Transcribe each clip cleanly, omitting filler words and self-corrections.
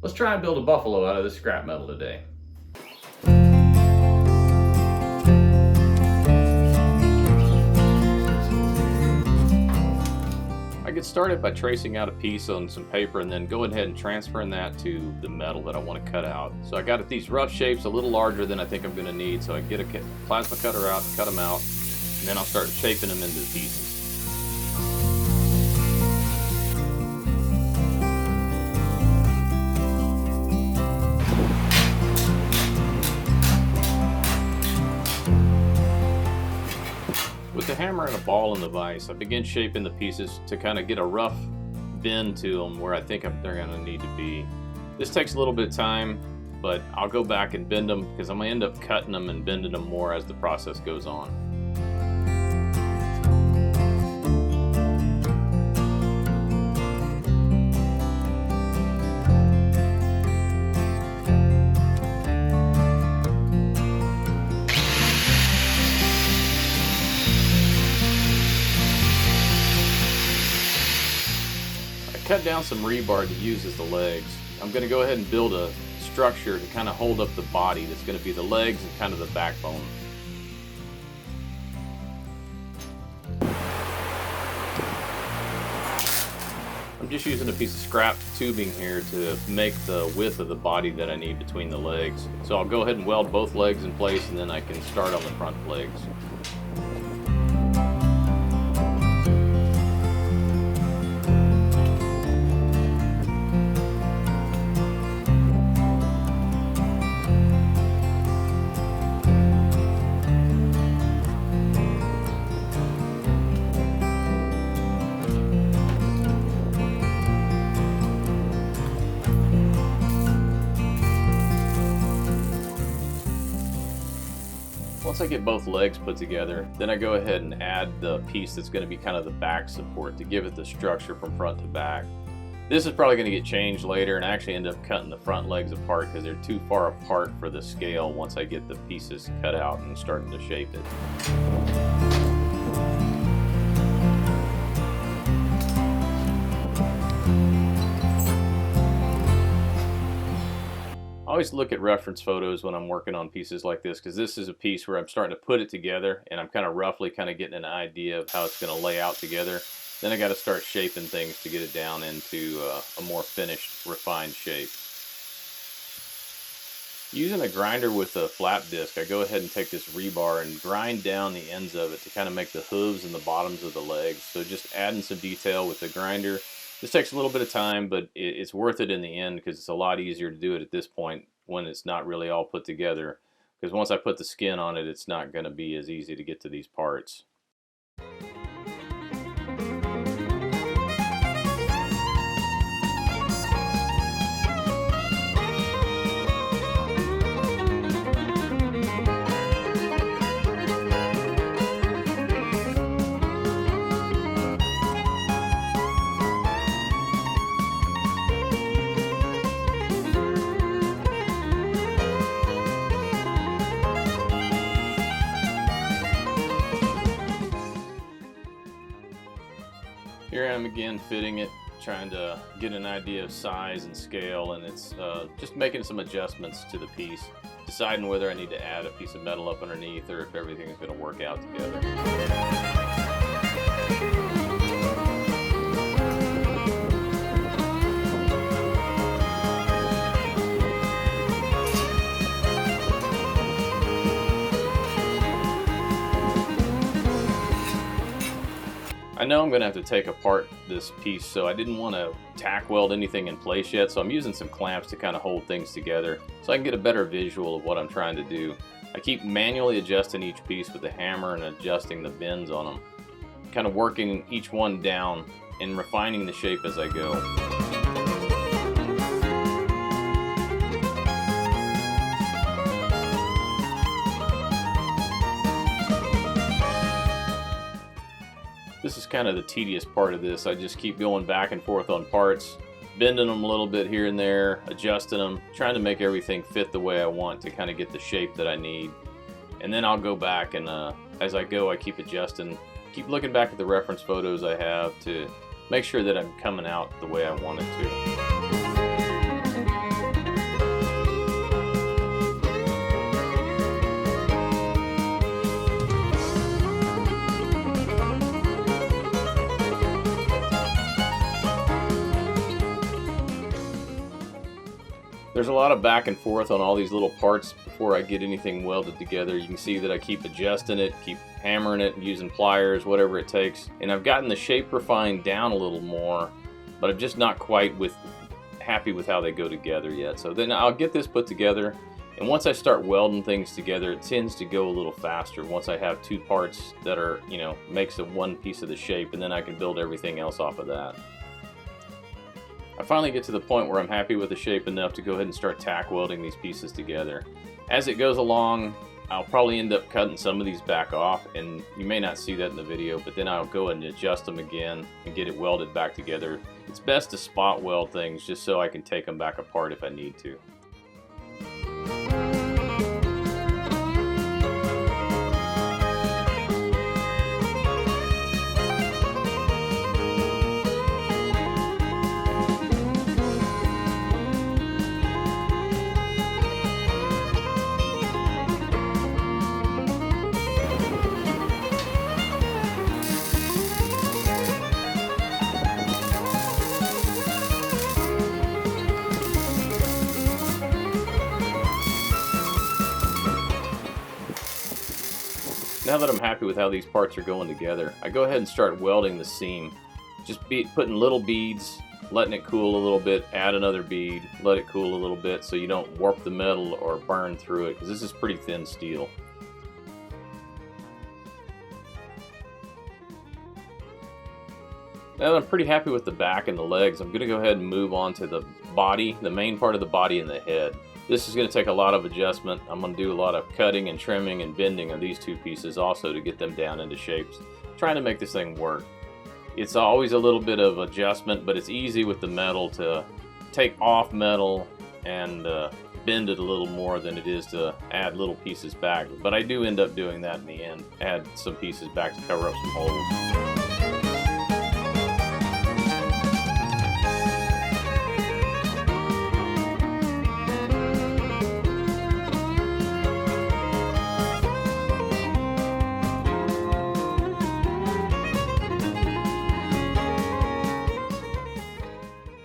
Let's try and build a buffalo out of this scrap metal today. I get started by tracing out a piece on some paper and then going ahead and transferring that to the metal that I want to cut out. So I got these rough shapes a little larger than I think I'm going to need, so I get a plasma cutter out, cut them out, and then I'll start shaping them into pieces. With the hammer and a ball in the vise, I begin shaping the pieces to kind of get a rough bend to them where I think they're going to need to be. This takes a little bit of time, but I'll go back and bend them because I'm going to end up cutting them and bending them more as the process goes on. Cut down some rebar to use as the legs. I'm going to go ahead and build a structure to kind of hold up the body that's going to be the legs and kind of the backbone. I'm just using a piece of scrap tubing here to make the width of the body that I need between the legs. So I'll go ahead and weld both legs in place and then I can start on the front legs. Once I get both legs put together, then I go ahead and add the piece that's going to be kind of the back support to give it the structure from front to back. This is probably going to get changed later and I actually end up cutting the front legs apart because they're too far apart for the scale once I get the pieces cut out and starting to shape it. I always look at reference photos when I'm working on pieces like this because this is a piece where I'm starting to put it together and I'm kind of roughly getting an idea of how it's going to lay out together. Then I got to start shaping things to get it down into a more finished, refined shape. Using a grinder with a flap disc, I go ahead and take this rebar and grind down the ends of it to kind of make the hooves and the bottoms of the legs. So just adding some detail with the grinder. This takes a little bit of time, but it's worth it in the end because it's a lot easier to do it at this point when it's not really all put together. Because once I put the skin on it, it's not going to be as easy to get to these parts. Here I am again fitting it, trying to get an idea of size and scale, and it's just making some adjustments to the piece, deciding whether I need to add a piece of metal up underneath or if everything is going to work out together. I know I'm going to have to take apart this piece, so I didn't want to tack weld anything in place yet, so I'm using some clamps to kind of hold things together so I can get a better visual of what I'm trying to do. I keep manually adjusting each piece with the hammer and adjusting the bends on them, kind of working each one down and refining the shape as I go. This is kind of the tedious part of this. I just keep going back and forth on parts, bending them a little bit here and there, adjusting them, trying to make everything fit the way I want to kind of get the shape that I need. And then I'll go back and as I go, I keep adjusting, keep looking back at the reference photos I have to make sure that I'm coming out the way I want it to. There's a lot of back and forth on all these little parts before I get anything welded together. You can see that I keep adjusting it, keep hammering it, using pliers, whatever it takes. And I've gotten the shape refined down a little more, but I'm just not quite happy with how they go together yet. So then I'll get this put together, and once I start welding things together, it tends to go a little faster once I have two parts that are, makes a one piece of the shape, and then I can build everything else off of that. I finally get to the point where I'm happy with the shape enough to go ahead and start tack welding these pieces together. As it goes along, I'll probably end up cutting some of these back off, and you may not see that in the video, but then I'll go and adjust them again and get it welded back together. It's best to spot weld things just so I can take them back apart if I need to. Now that I'm happy with how these parts are going together, I go ahead and start welding the seam. Just putting little beads, letting it cool a little bit, add another bead, let it cool a little bit so you don't warp the metal or burn through it, because this is pretty thin steel. Now that I'm pretty happy with the back and the legs, I'm going to go ahead and move on to the body, the main part of the body and the head. This is going to take a lot of adjustment. I'm going to do a lot of cutting and trimming and bending on these two pieces also to get them down into shapes, trying to make this thing work. It's always a little bit of adjustment, but it's easy with the metal to take off metal and bend it a little more than it is to add little pieces back. But I do end up doing that in the end, add some pieces back to cover up some holes.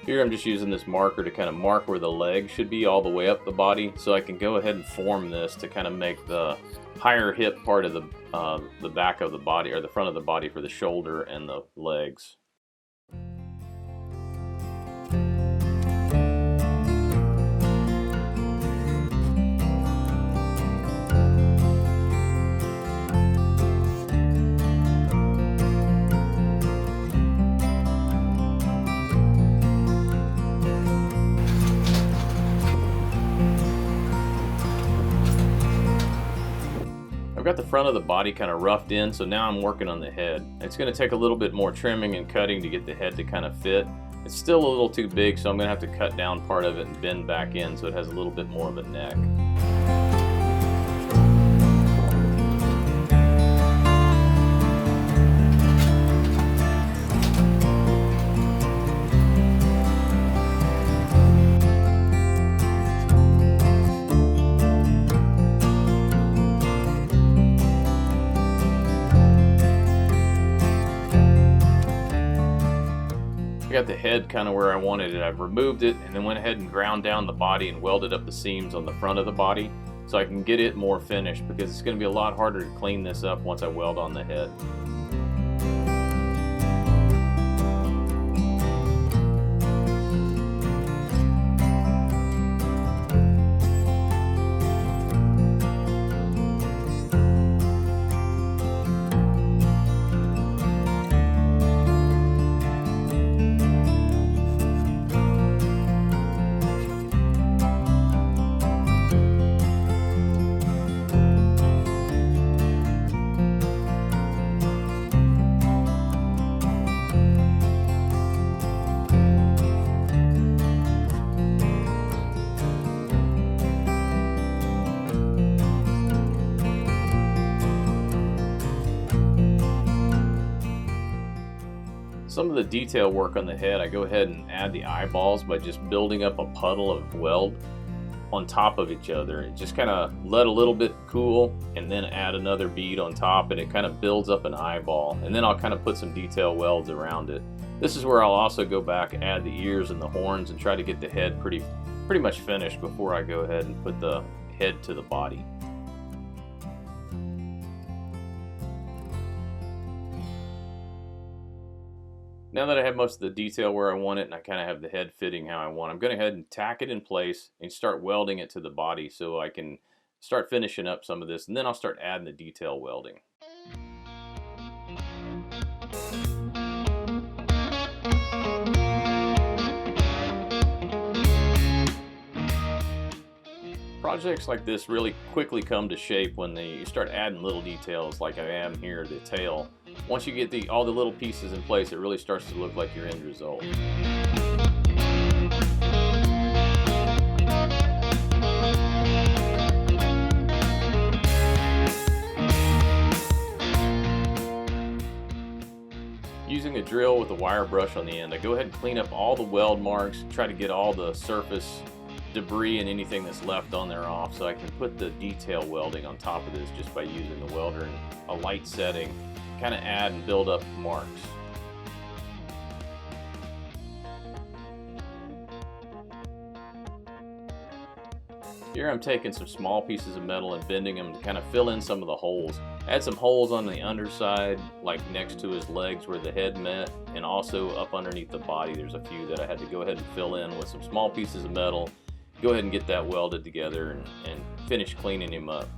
Here I'm just using this marker to kind of mark where the leg should be all the way up the body, so I can go ahead and form this to kind of make the higher hip part of the back of the body, or the front of the body, for the shoulder and the legs. I've got the front of the body kind of roughed in, so now I'm working on the head. It's going to take a little bit more trimming and cutting to get the head to kind of fit. It's still a little too big, so I'm going to have to cut down part of it and bend back in so it has a little bit more of a neck. I got the head kind of where I wanted it. I've removed it and then went ahead and ground down the body and welded up the seams on the front of the body so I can get it more finished, because it's going to be a lot harder to clean this up once I weld on the head. Some of the detail work on the head, I go ahead and add the eyeballs by just building up a puddle of weld on top of each other. It just kind of let a little bit cool and then add another bead on top, and it kind of builds up an eyeball. And then I'll kind of put some detail welds around it. This is where I'll also go back and add the ears and the horns and try to get the head pretty pretty much finished before I go ahead and put the head to the body. Now that I have most of the detail where I want it and I kind of have the head fitting how I want, I'm going to go ahead and tack it in place and start welding it to the body so I can start finishing up some of this, and then I'll start adding the detail welding. Projects like this really quickly come to shape when you start adding little details like I am here, the tail. Once you get all the little pieces in place, it really starts to look like your end result. Using a drill with a wire brush on the end, I go ahead and clean up all the weld marks, try to get all the surface debris and anything that's left on there off, so I can put the detail welding on top of this just by using the welder in a light setting, kind of add and build up marks. Here I'm taking some small pieces of metal and bending them to kind of fill in some of the holes. I had some holes on the underside, like next to his legs where the head met, and also up underneath the body. There's a few that I had to go ahead and fill in with some small pieces of metal. Go ahead and get that welded together and finish cleaning him up.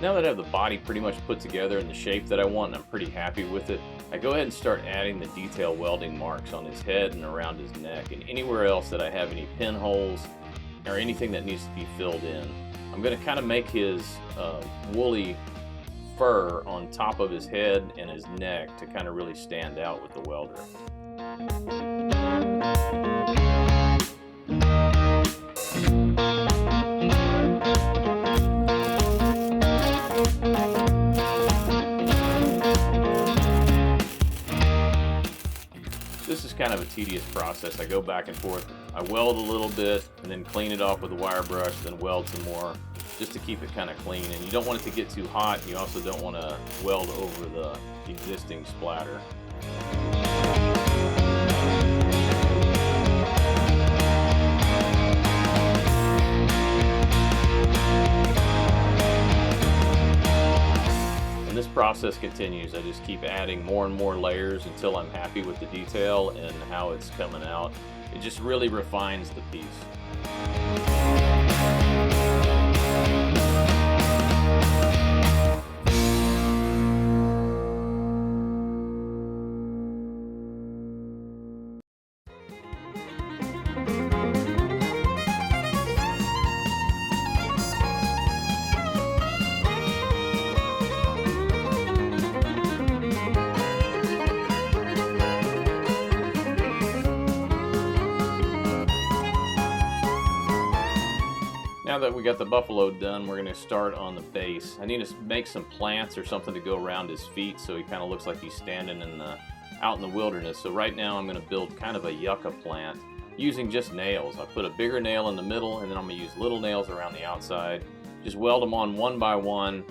Now that I have the body pretty much put together in the shape that I want and I'm pretty happy with it, I go ahead and start adding the detail welding marks on his head and around his neck and anywhere else that I have any pinholes or anything that needs to be filled in. I'm going to kind of make his woolly fur on top of his head and his neck to kind of really stand out with the welder. This is kind of a tedious process. I go back and forth. I weld a little bit and then clean it off with a wire brush, then weld some more just to keep it kind of clean. And you don't want it to get too hot. You also don't want to weld over the existing splatter. This process continues. I just keep adding more and more layers until I'm happy with the detail and how it's coming out. It just really refines the piece. Now that we got the buffalo done, we're going to start on the base. I need to make some plants or something to go around his feet so he kind of looks like he's standing out in the wilderness. So right now I'm going to build kind of a yucca plant using just nails. I put a bigger nail in the middle and then I'm going to use little nails around the outside. Just weld them on one by one,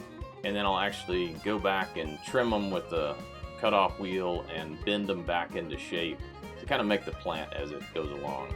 and then I'll actually go back and trim them with the cutoff wheel and bend them back into shape to kind of make the plant as it goes along.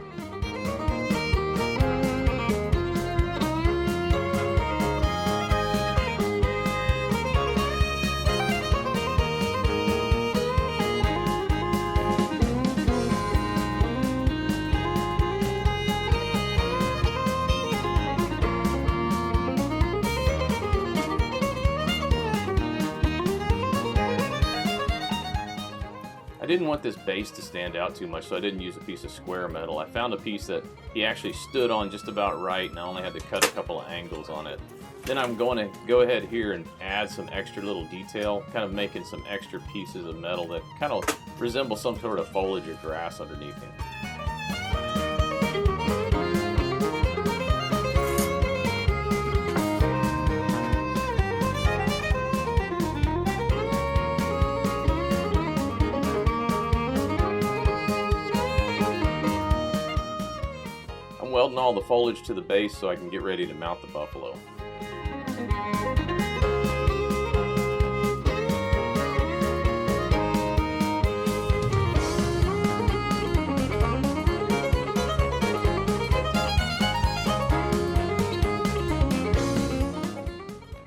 didn't want this base to stand out too much, so I didn't use a piece of square metal. I found a piece that he actually stood on just about right, and I only had to cut a couple of angles on it. Then I'm going to go ahead here and add some extra little detail, kind of making some extra pieces of metal that kind of resemble some sort of foliage or grass underneath him. I'm welding all the foliage to the base so I can get ready to mount the buffalo.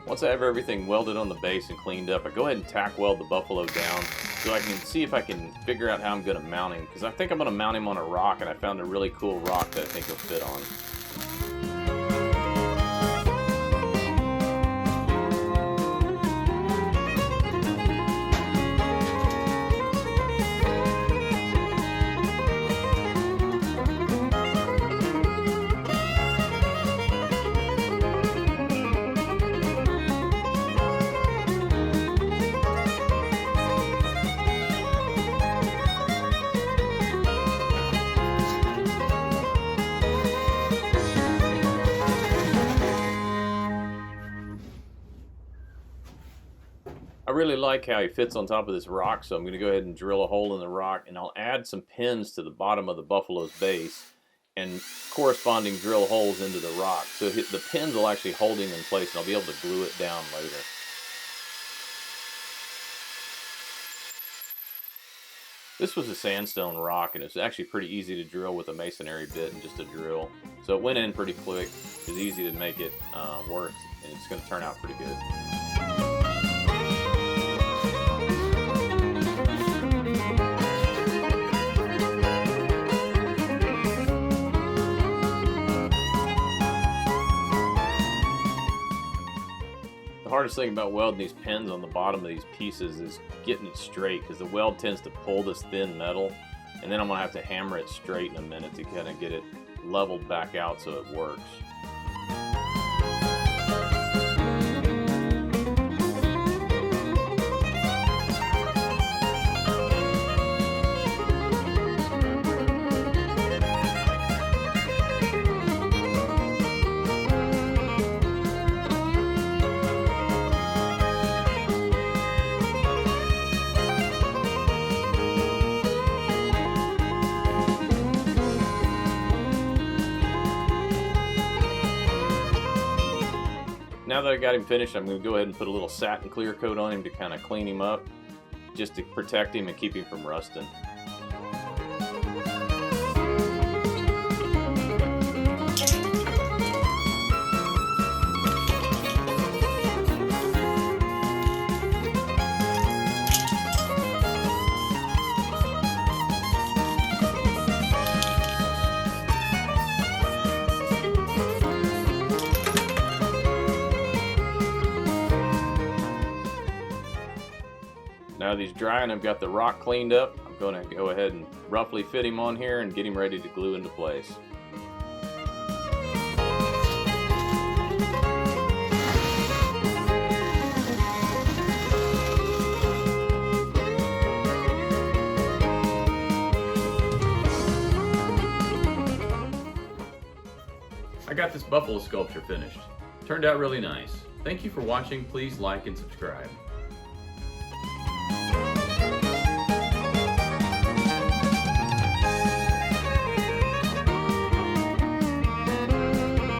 Once I have everything welded on the base and cleaned up, I go ahead and tack weld the buffalo down so I can see if I can figure out how I'm going to mount him, because I think I'm going to mount him on a rock, and I found a really cool rock that I think he'll fit on. I really like how he fits on top of this rock, so I'm going to go ahead and drill a hole in the rock, and I'll add some pins to the bottom of the buffalo's base and corresponding drill holes into the rock. So the pins will actually hold him in place, and I'll be able to glue it down later. This was a sandstone rock, and it's actually pretty easy to drill with a masonry bit and just a drill. So it went in pretty quick. It was easy to make it work, and it's going to turn out pretty good. The hardest thing about welding these pins on the bottom of these pieces is getting it straight, because the weld tends to pull this thin metal, and then I'm going to have to hammer it straight in a minute to kind of get it leveled back out so it works. Now that I got him finished, I'm going to go ahead and put a little satin clear coat on him to kind of clean him up, just to protect him and keep him from rusting. Now that he's dry and I've got the rock cleaned up, I'm going to go ahead and roughly fit him on here and get him ready to glue into place. I got this buffalo sculpture finished. Turned out really nice. Thank you for watching. Please like and subscribe.